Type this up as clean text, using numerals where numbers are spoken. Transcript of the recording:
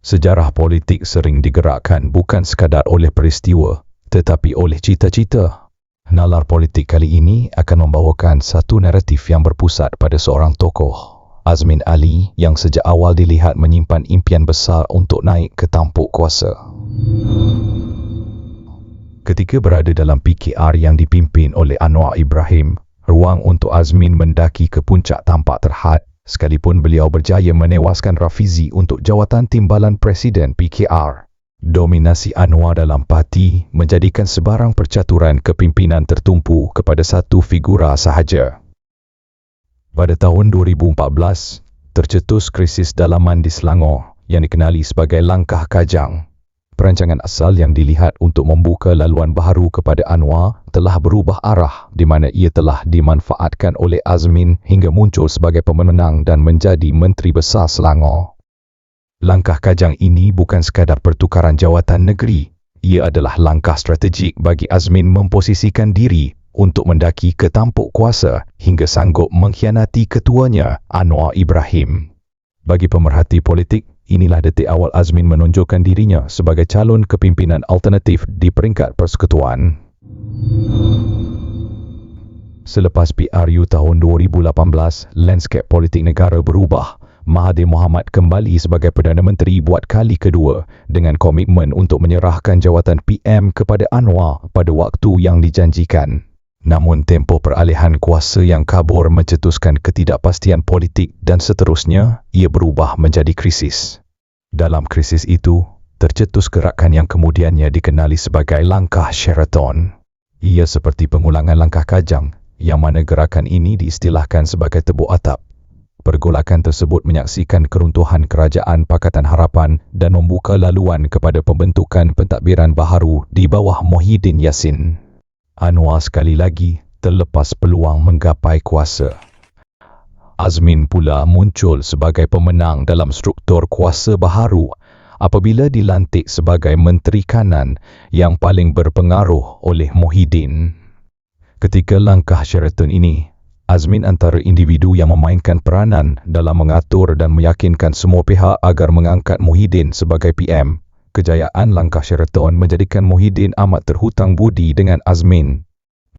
Sejarah politik sering digerakkan bukan sekadar oleh peristiwa, tetapi oleh cita-cita. Nalar politik kali ini akan membawakan satu naratif yang berpusat pada seorang tokoh, Azmin Ali, yang sejak awal dilihat menyimpan impian besar untuk naik ke tampuk kuasa. Ketika berada dalam PKR yang dipimpin oleh Anwar Ibrahim, ruang untuk Azmin mendaki ke puncak tampak terhad, sekalipun beliau berjaya menewaskan Rafizi untuk jawatan timbalan Presiden PKR. Dominasi Anwar dalam parti menjadikan sebarang percaturan kepimpinan tertumpu kepada satu figura sahaja. Pada tahun 2014, tercetus krisis dalaman di Selangor yang dikenali sebagai Langkah Kajang. Perancangan asal yang dilihat untuk membuka laluan baharu kepada Anwar telah berubah arah di mana ia telah dimanfaatkan oleh Azmin hingga muncul sebagai pemenang dan menjadi Menteri Besar Selangor. Langkah Kajang ini bukan sekadar pertukaran jawatan negeri, ia adalah langkah strategik bagi Azmin memposisikan diri untuk mendaki ke tampuk kuasa hingga sanggup mengkhianati ketuanya, Anwar Ibrahim. Bagi pemerhati politik, inilah detik awal Azmin menunjukkan dirinya sebagai calon kepimpinan alternatif di peringkat persekutuan. Selepas PRU tahun 2018, lanskap politik negara berubah. Mahathir Mohamad kembali sebagai Perdana Menteri buat kali kedua dengan komitmen untuk menyerahkan jawatan PM kepada Anwar pada waktu yang dijanjikan. Namun tempoh peralihan kuasa yang kabur mencetuskan ketidakpastian politik dan seterusnya ia berubah menjadi krisis. Dalam krisis itu, tercetus gerakan yang kemudiannya dikenali sebagai Langkah Sheraton. Ia seperti pengulangan Langkah Kajang, yang mana gerakan ini diistilahkan sebagai tebuk atap. Pergolakan tersebut menyaksikan keruntuhan Kerajaan Pakatan Harapan dan membuka laluan kepada pembentukan pentadbiran baharu di bawah Muhyiddin Yassin. Anwar sekali lagi terlepas peluang menggapai kuasa. Azmin pula muncul sebagai pemenang dalam struktur kuasa baharu apabila dilantik sebagai Menteri Kanan yang paling berpengaruh oleh Muhyiddin. Ketika Langkah Sheraton ini, Azmin antara individu yang memainkan peranan dalam mengatur dan meyakinkan semua pihak agar mengangkat Muhyiddin sebagai PM. Kejayaan Langkah Sheraton menjadikan Muhyiddin amat terhutang budi dengan Azmin